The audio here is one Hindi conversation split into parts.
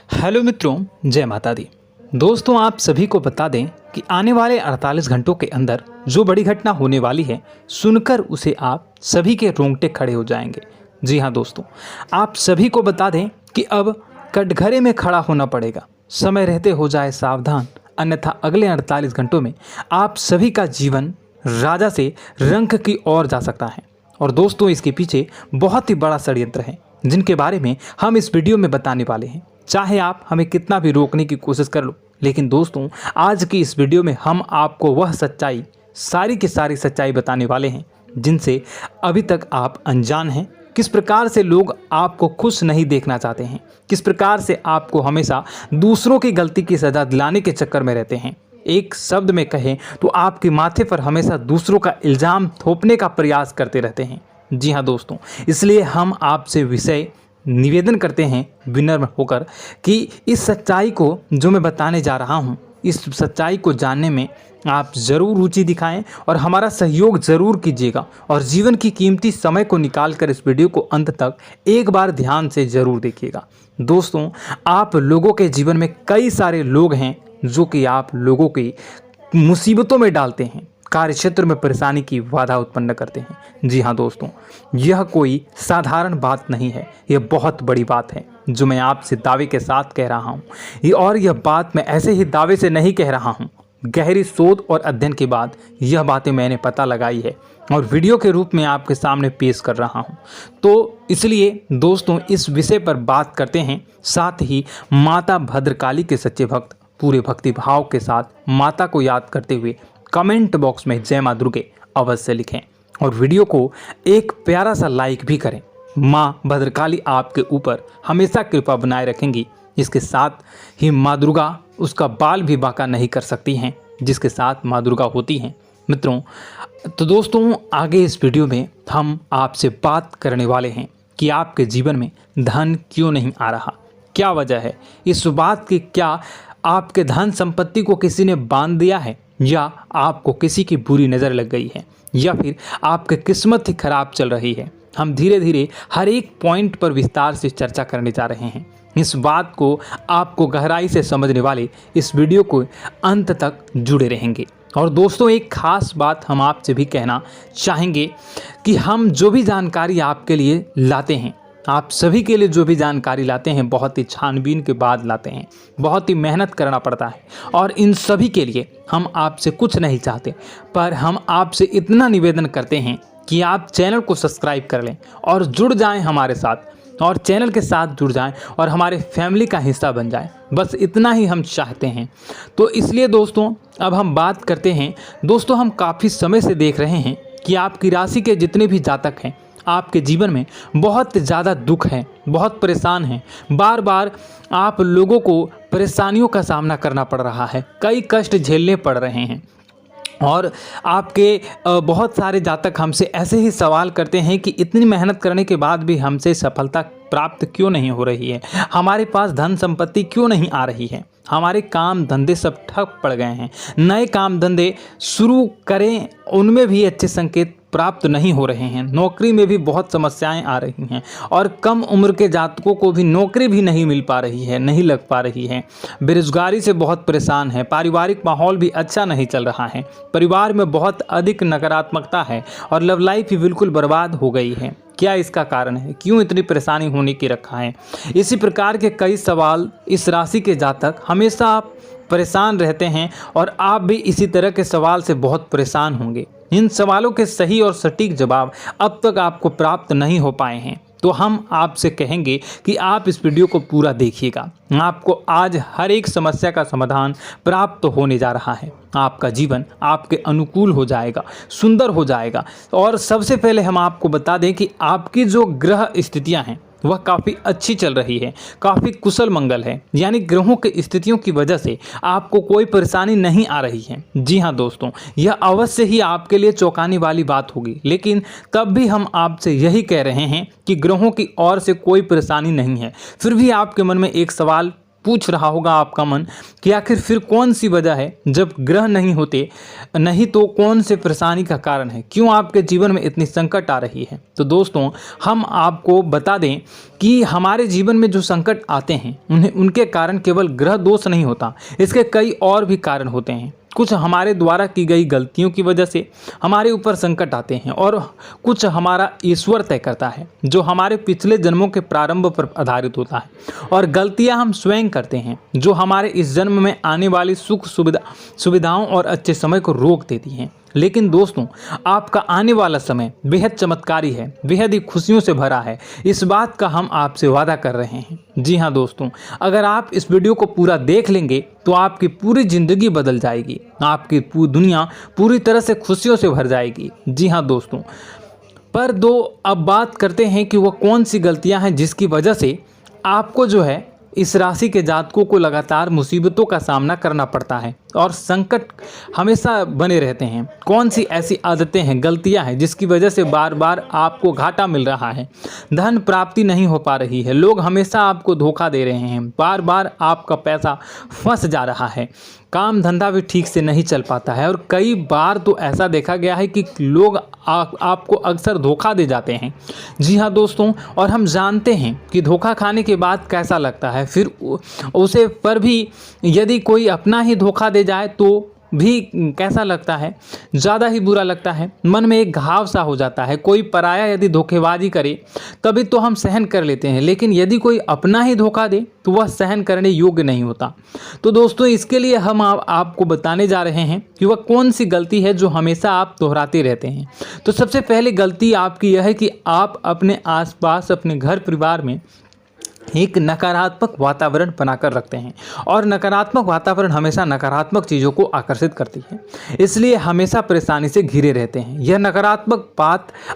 हेलो मित्रों, जय माता दी। दोस्तों, आप सभी को बता दें कि आने वाले 48 घंटों के अंदर जो बड़ी घटना होने वाली है, सुनकर उसे आप सभी के रोंगटे खड़े हो जाएंगे। जी हाँ दोस्तों, आप सभी को बता दें कि अब कटघरे में खड़ा होना पड़ेगा। समय रहते हो जाए सावधान, अन्यथा अगले 48 घंटों में आप सभी का जीवन राजा से रंक की ओर जा सकता है। और दोस्तों, इसके पीछे बहुत ही बड़ा षड्यंत्र है जिनके बारे में हम इस वीडियो में बताने वाले हैं। चाहे आप हमें कितना भी रोकने की कोशिश कर लो, लेकिन दोस्तों, आज की इस वीडियो में हम आपको वह सच्चाई, सारी की सारी सच्चाई बताने वाले हैं जिनसे अभी तक आप अनजान हैं। किस प्रकार से लोग आपको खुश नहीं देखना चाहते हैं, किस प्रकार से आपको हमेशा दूसरों की गलती की सज़ा दिलाने के चक्कर में रहते हैं। एक शब्द में कहें तो आपके माथे पर हमेशा दूसरों का इल्ज़ाम थोपने का प्रयास करते रहते हैं। जी हाँ दोस्तों, इसलिए हम आपसे विषय निवेदन करते हैं विनम्र होकर कि इस सच्चाई को जो मैं बताने जा रहा हूँ, इस सच्चाई को जानने में आप ज़रूर रुचि दिखाएं और हमारा सहयोग ज़रूर कीजिएगा। और जीवन की कीमती समय को निकाल कर इस वीडियो को अंत तक एक बार ध्यान से ज़रूर देखिएगा। दोस्तों, आप लोगों के जीवन में कई सारे लोग हैं जो कि आप लोगों की मुसीबतों में डालते हैं, कार्य क्षेत्र में परेशानी की बाधा उत्पन्न करते हैं। जी हाँ दोस्तों, यह कोई साधारण बात नहीं है, यह बहुत बड़ी बात है जो मैं आपसे दावे के साथ कह रहा हूँ। और यह बात मैं ऐसे ही दावे से नहीं कह रहा हूँ, गहरी शोध और अध्ययन के बाद यह बातें मैंने पता लगाई है और वीडियो के रूप में आपके सामने पेश कर रहा हूँ। तो इसलिए दोस्तों, इस विषय पर बात करते हैं। साथ ही माता भद्रकाली के सच्चे भक्त पूरे भक्ति भाव के साथ माता को याद करते हुए कमेंट बॉक्स में जय मां दुर्गे अवश्य लिखें और वीडियो को एक प्यारा सा लाइक भी करें। मां भद्रकाली आपके ऊपर हमेशा कृपा बनाए रखेंगी। इसके साथ ही मां दुर्गा उसका बाल भी बांका नहीं कर सकती हैं जिसके साथ मां दुर्गा होती हैं। मित्रों, तो दोस्तों, आगे इस वीडियो में हम आपसे बात करने वाले हैं कि आपके जीवन में धन क्यों नहीं आ रहा, क्या वजह है इस बात की। क्या आपके धन संपत्ति को किसी ने बांध दिया है, या आपको किसी की बुरी नज़र लग गई है, या फिर आपकी किस्मत ही खराब चल रही है। हम धीरे धीरे हर एक पॉइंट पर विस्तार से चर्चा करने जा रहे हैं। इस बात को आपको गहराई से समझने वाले इस वीडियो को अंत तक जुड़े रहेंगे। और दोस्तों, एक खास बात हम आपसे भी कहना चाहेंगे कि हम जो भी जानकारी आपके लिए लाते हैं, आप सभी के लिए जो भी जानकारी लाते हैं, बहुत ही छानबीन के बाद लाते हैं, बहुत ही मेहनत करना पड़ता है। और इन सभी के लिए हम आपसे कुछ नहीं चाहते, पर हम आपसे इतना निवेदन करते हैं कि आप चैनल को सब्सक्राइब कर लें और जुड़ जाएं हमारे साथ, और चैनल के साथ जुड़ जाएं और हमारे फैमिली का हिस्सा बन जाएं। बस इतना ही हम चाहते हैं। तो इसलिए दोस्तों, अब हम बात करते हैं। दोस्तों, हम काफ़ी समय से देख रहे हैं कि आपकी राशि के जितने भी जातक हैं, आपके जीवन में बहुत ज़्यादा दुख है, बहुत परेशान हैं। बार बार आप लोगों को परेशानियों का सामना करना पड़ रहा है, कई कष्ट झेलने पड़ रहे हैं। और आपके बहुत सारे जातक हमसे ऐसे ही सवाल करते हैं कि इतनी मेहनत करने के बाद भी हमसे सफलता प्राप्त क्यों नहीं हो रही है, हमारे पास धन संपत्ति क्यों नहीं आ रही है, हमारे काम धंधे सब ठप पड़ गए हैं, नए काम धंधे शुरू करें उनमें भी अच्छे संकेत प्राप्त नहीं हो रहे हैं, नौकरी में भी बहुत समस्याएं आ रही हैं, और कम उम्र के जातकों को भी नौकरी भी नहीं मिल पा रही है, नहीं लग पा रही है, बेरोजगारी से बहुत परेशान है, पारिवारिक माहौल भी अच्छा नहीं चल रहा है, परिवार में बहुत अधिक नकारात्मकता है और लव लाइफ भी बिल्कुल बर्बाद हो गई है। क्या इसका कारण है, क्यों इतनी परेशानी होने की रखा है? इसी प्रकार के कई सवाल इस राशि के जातक हमेशा आप परेशान रहते हैं और आप भी इसी तरह के सवाल से बहुत परेशान होंगे। इन सवालों के सही और सटीक जवाब अब तक आपको प्राप्त नहीं हो पाए हैं, तो हम आपसे कहेंगे कि आप इस वीडियो को पूरा देखिएगा। आपको आज हर एक समस्या का समाधान प्राप्त होने जा रहा है। आपका जीवन आपके अनुकूल हो जाएगा, सुंदर हो जाएगा। और सबसे पहले हम आपको बता दें कि आपकी जो ग्रह स्थितियां हैं वह काफ़ी अच्छी चल रही है, काफ़ी कुशल मंगल है, यानी ग्रहों की स्थितियों की वजह से आपको कोई परेशानी नहीं आ रही है। जी हाँ दोस्तों, यह अवश्य ही आपके लिए चौंकाने वाली बात होगी, लेकिन तब भी हम आपसे यही कह रहे हैं कि ग्रहों की ओर से कोई परेशानी नहीं है। फिर भी आपके मन में एक सवाल पूछ रहा होगा आपका मन कि आखिर फिर कौन सी वजह है, जब ग्रह नहीं होते नहीं तो कौन से परेशानी का कारण है, क्यों आपके जीवन में इतनी संकट आ रही है। तो दोस्तों हम आपको बता दें कि हमारे जीवन में जो संकट आते हैं उनके कारण केवल ग्रह दोष नहीं होता, इसके कई और भी कारण होते हैं। कुछ हमारे द्वारा की गई गलतियों की वजह से हमारे ऊपर संकट आते हैं और कुछ हमारा ईश्वर तय करता है, जो हमारे पिछले जन्मों के प्रारंभ पर आधारित होता है। और गलतियां हम स्वयं करते हैं, जो हमारे इस जन्म में आने वाली सुख सुविधाओं और अच्छे समय को रोक देती हैं। लेकिन दोस्तों आपका आने वाला समय बेहद चमत्कारी है, बेहद ही खुशियों से भरा है, इस बात का हम आपसे वादा कर रहे हैं। जी हाँ दोस्तों, अगर आप इस वीडियो को पूरा देख लेंगे तो आपकी पूरी ज़िंदगी बदल जाएगी, आपकी पूरी दुनिया पूरी तरह से खुशियों से भर जाएगी। जी हाँ दोस्तों, पर अब बात करते हैं कि वो कौन सी गलतियां हैं जिसकी वजह से आपको जो है इस राशि के जातकों को लगातार मुसीबतों का सामना करना पड़ता है और संकट हमेशा बने रहते हैं। कौन सी ऐसी आदतें हैं, गलतियां हैं जिसकी वजह से बार बार आपको घाटा मिल रहा है, धन प्राप्ति नहीं हो पा रही है, लोग हमेशा आपको धोखा दे रहे हैं, बार बार आपका पैसा फंस जा रहा है, काम धंधा भी ठीक से नहीं चल पाता है और कई बार तो ऐसा देखा गया है कि लोग आपको अक्सर धोखा दे जाते हैं। जी हाँ दोस्तों, और हम जानते हैं कि धोखा खाने के बाद कैसा लगता है, फिर उसे पर भी यदि कोई अपना ही धोखा दे जाए तो भी कैसा लगता है, ज़्यादा ही बुरा लगता है, मन में एक घाव सा हो जाता है। कोई पराया यदि धोखेबाजी करे तभी तो हम सहन कर लेते हैं, लेकिन यदि कोई अपना ही धोखा दे तो वह सहन करने योग्य नहीं होता। तो दोस्तों इसके लिए हम आपको बताने जा रहे हैं कि वह कौन सी गलती है जो हमेशा आप दोहराते रहते हैं। तो सबसे पहली गलती आपकी यह है कि आप अपने आसपास, अपने घर परिवार में एक नकारात्मक वातावरण बनाकर रखते हैं और नकारात्मक वातावरण हमेशा नकारात्मक चीज़ों को आकर्षित करती है, इसलिए हमेशा परेशानी से घिरे रहते हैं। यह नकारात्मक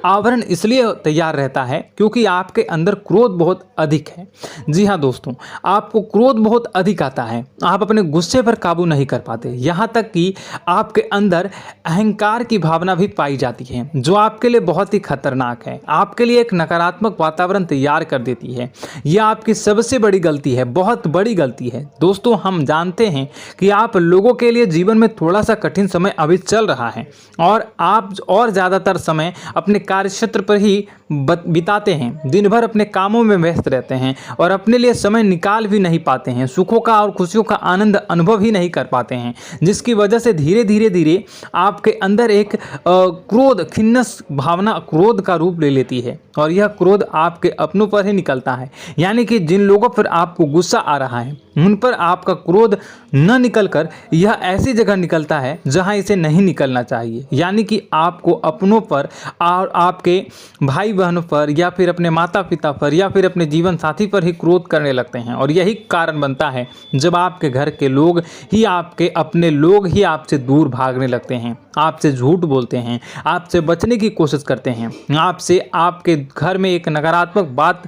आवरण इसलिए तैयार रहता है क्योंकि आपके अंदर क्रोध बहुत अधिक है। जी हाँ दोस्तों, आपको क्रोध बहुत अधिक आता है, आप अपने गुस्से पर काबू नहीं कर पाते, यहाँ तक कि आपके अंदर अहंकार की भावना भी पाई जाती है, जो आपके लिए बहुत ही खतरनाक है, आपके लिए एक नकारात्मक वातावरण तैयार कर देती है। यह आपकी सबसे बड़ी गलती है, बहुत बड़ी गलती है। दोस्तों हम जानते हैं कि आप लोगों के लिए जीवन में थोड़ा सा कठिन समय अभी चल रहा है और आप और ज़्यादातर समय अपने कार्यक्षेत्र पर ही बिताते हैं, दिन भर अपने कामों में व्यस्त रहते हैं और अपने लिए समय निकाल भी नहीं पाते हैं, सुखों का और खुशियों का आनंद अनुभव ही नहीं कर पाते हैं, जिसकी वजह से धीरे धीरे आपके अंदर एक क्रोध, खिन्नस भावना क्रोध का रूप ले लेती है और यह क्रोध आपके अपनों पर ही निकलता है। यानी कि जिन लोगों पर आपको गुस्सा आ रहा है उन पर आपका क्रोध न निकलकर यह ऐसी जगह निकलता है जहां इसे नहीं निकलना चाहिए। यानी कि आपको अपनों पर और आपके भाई बहनों पर या फिर अपने माता पिता पर या फिर अपने जीवन साथी पर ही क्रोध करने लगते हैं और यही कारण बनता है जब आपके घर के लोग ही, आपके अपने लोग ही आपसे दूर भागने लगते हैं, आपसे झूठ बोलते हैं, आपसे बचने की कोशिश करते हैं, आपसे आपके घर में एक नकारात्मक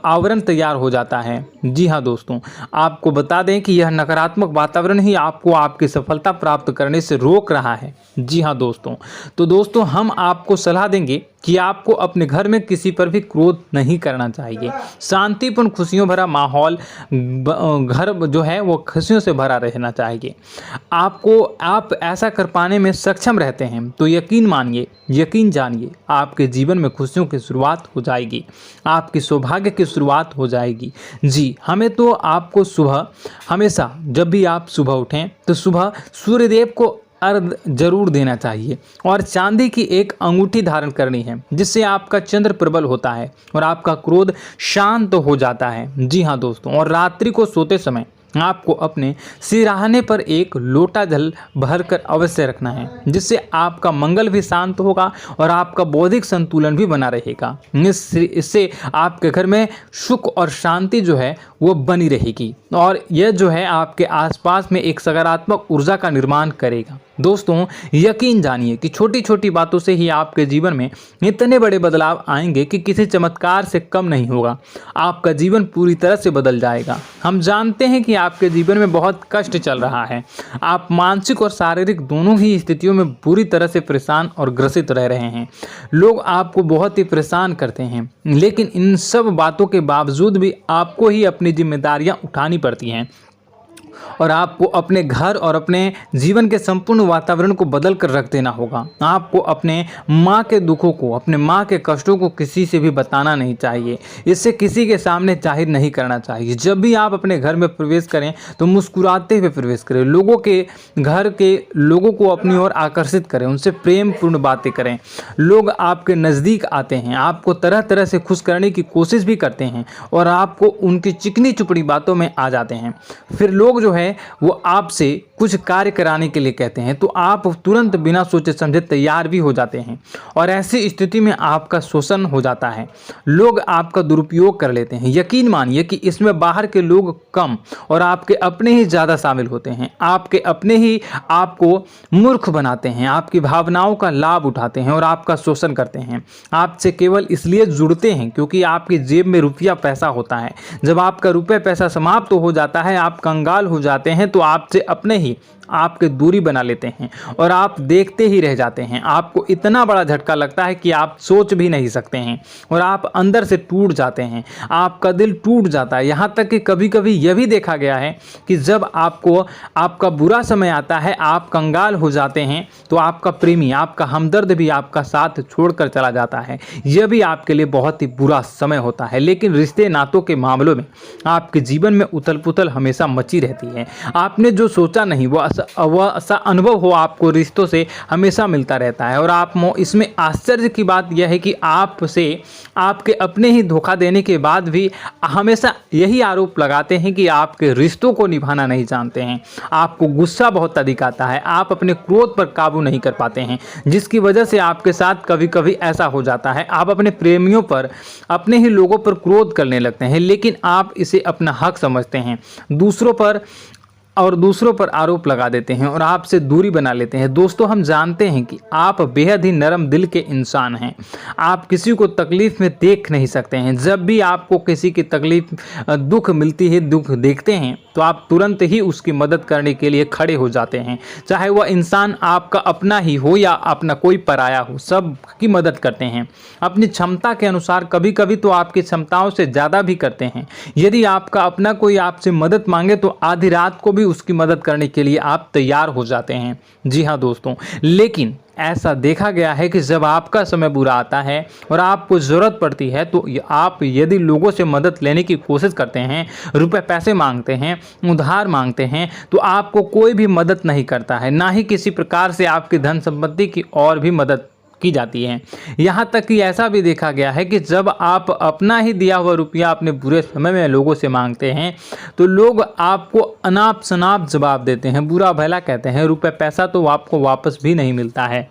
आवरण तैयार हो जाता है। जी हाँ दोस्तों, आपको बता दें कि यह नकारात्मक वातावरण ही आपको आपकी सफलता प्राप्त करने से रोक रहा है। जी हाँ दोस्तों, तो दोस्तों हम आपको सलाह देंगे कि आपको अपने घर में किसी पर भी क्रोध नहीं करना चाहिए। शांतिपूर्ण खुशियों भरा माहौल, घर जो है वो खुशियों से भरा रहना चाहिए। आप ऐसा कर पाने में सक्षम रहते हैं तो यकीन मानिए, यकीन जानिए, आपके जीवन में खुशियों की शुरुआत हो जाएगी, आपकी सौभाग्य की शुरुआत हो जाएगी। जी, हमें तो आपको सुबह, हमेशा जब भी आप सुबह उठें तो सुबह सूर्यदेव को अर्घ जरूर देना चाहिए और चांदी की एक अंगूठी धारण करनी है, जिससे आपका चंद्र प्रबल होता है और आपका क्रोध शांत हो जाता है। जी हाँ दोस्तों, और रात्रि को सोते समय आपको अपने सिरहाने पर एक लोटा जल भरकर अवश्य रखना है, जिससे आपका मंगल भी शांत होगा और आपका बौद्धिक संतुलन भी बना रहेगा। इससे आपके घर में सुख और शांति जो है वो बनी रहेगी और यह जो है आपके आसपास में एक सकारात्मक ऊर्जा का निर्माण करेगा। दोस्तों यकीन जानिए कि छोटी छोटी बातों से ही आपके जीवन में इतने बड़े बदलाव आएंगे कि किसी चमत्कार से कम नहीं होगा। आपका जीवन पूरी तरह से बदल जाएगा। हम जानते हैं कि आपके जीवन में बहुत कष्ट चल रहा है। आप मानसिक और शारीरिक दोनों ही स्थितियों में पूरी तरह से परेशान और ग्रसित रह रहे हैं। लोग आपको बहुत ही परेशान करते हैं, लेकिन इन सब बातों के बावजूद भी आपको ही अपनी जिम्मेदारियां उठानी पड़ती हैं और आपको अपने घर और अपने जीवन के संपूर्ण वातावरण को बदल कर रख देना होगा। आपको अपने माँ के दुखों को, अपने माँ के कष्टों को किसी से भी बताना नहीं चाहिए। इससे किसी के सामने जाहिर नहीं करना चाहिए। जब भी आप अपने घर में प्रवेश करें तो मुस्कुराते हुए प्रवेश करें। लोगों के घर के लोगों को अपनी ओर आकर्षित करें, उनसे प्रेम पूर्ण बातें करें। लोग आपके नज़दीक आते हैं, आपको तरह तरह से खुश करने की कोशिश भी करते हैं और आपको उनकी चिकनी चुपड़ी बातों में आ जाते हैं। फिर लोग जो है वो आपसे कुछ कार्य कराने के लिए कहते हैं तो आप तुरंत बिना सोचे समझे तैयार भी हो जाते हैं और ऐसी स्थिति में आपका शोषण हो जाता है। लोग आपका दुरुपयोग कर लेते हैं। यकीन मानिए कि इसमें बाहर के लोग कम और आपके अपने ही ज़्यादा शामिल होते हैं। आपके अपने ही आपको मूर्ख बनाते हैं, आपकी भावनाओं का लाभ उठाते हैं और आपका शोषण करते हैं। आपसे केवल इसलिए जुड़ते हैं क्योंकि आपकी जेब में रुपया पैसा होता है। जब आपका रुपया पैसा समाप्त हो जाता है, आप कंगाल हो जाते हैं तो आपसे अपने ही आपके दूरी बना लेते हैं और आप देखते ही रह जाते हैं। आपको इतना बड़ा झटका लगता है कि आप सोच भी नहीं सकते हैं और आप अंदर से टूट जाते हैं। आपका दिल टूट जाता है। यहाँ तक कि कभी कभी यह भी देखा गया है कि जब आपको आपका बुरा समय आता है, आप कंगाल हो जाते हैं तो आपका प्रेमी, आपका हमदर्द भी आपका साथ छोड़कर चला जाता है। यह भी आपके लिए बहुत ही बुरा समय होता है। लेकिन रिश्ते नातों के मामलों में आपके जीवन में उथल पुथल हमेशा मची रहती है। आपने जो सोचा नहीं वह ऐसा अनुभव हो आपको रिश्तों से हमेशा मिलता रहता है। और आप इसमें आश्चर्य की बात यह है कि आपसे आपके अपने ही धोखा देने के बाद भी हमेशा यही आरोप लगाते हैं कि आपके रिश्तों को निभाना नहीं जानते हैं। आपको गुस्सा बहुत अधिक आता है, आप अपने क्रोध पर काबू नहीं कर पाते हैं, जिसकी वजह से आपके साथ कभी कभी ऐसा हो जाता है आप अपने प्रेमियों पर, अपने ही लोगों पर क्रोध करने लगते हैं, लेकिन आप इसे अपना हक समझते हैं। दूसरों पर आरोप लगा देते हैं और आपसे दूरी बना लेते हैं। दोस्तों हम जानते हैं कि आप बेहद ही नरम दिल के इंसान हैं। आप किसी को तकलीफ में देख नहीं सकते हैं। जब भी आपको किसी की तकलीफ, दुख मिलती है, दुख देखते हैं तो आप तुरंत ही उसकी मदद करने के लिए खड़े हो जाते हैं। चाहे वह इंसान आपका अपना ही हो या अपना कोई पराया हो, सब की मदद करते हैं अपनी क्षमता के अनुसार। कभी कभी तो आपकी क्षमताओं से ज़्यादा भी करते हैं। यदि आपका अपना कोई आपसे मदद मांगे तो आधी रात को भी उसकी मदद करने के लिए आप तैयार हो जाते हैं। जी हाँ दोस्तों, लेकिन ऐसा देखा गया है कि जब आपका समय बुरा आता है और आपको ज़रूरत पड़ती है तो आप यदि लोगों से मदद लेने की कोशिश करते हैं, रुपए पैसे मांगते हैं, उधार मांगते हैं, तो आपको कोई भी मदद नहीं करता है। ना ही किसी प्रकार से आपकी धन संपत्ति की और भी मदद की जाती है। यहाँ तक कि ऐसा भी देखा गया है कि जब आप अपना ही दिया हुआ रुपया अपने बुरे समय में लोगों से मांगते हैं तो लोग आपको अनाप शनाप जवाब देते हैं, बुरा भला कहते हैं। रुपये पैसा तो आपको वापस भी नहीं मिलता है।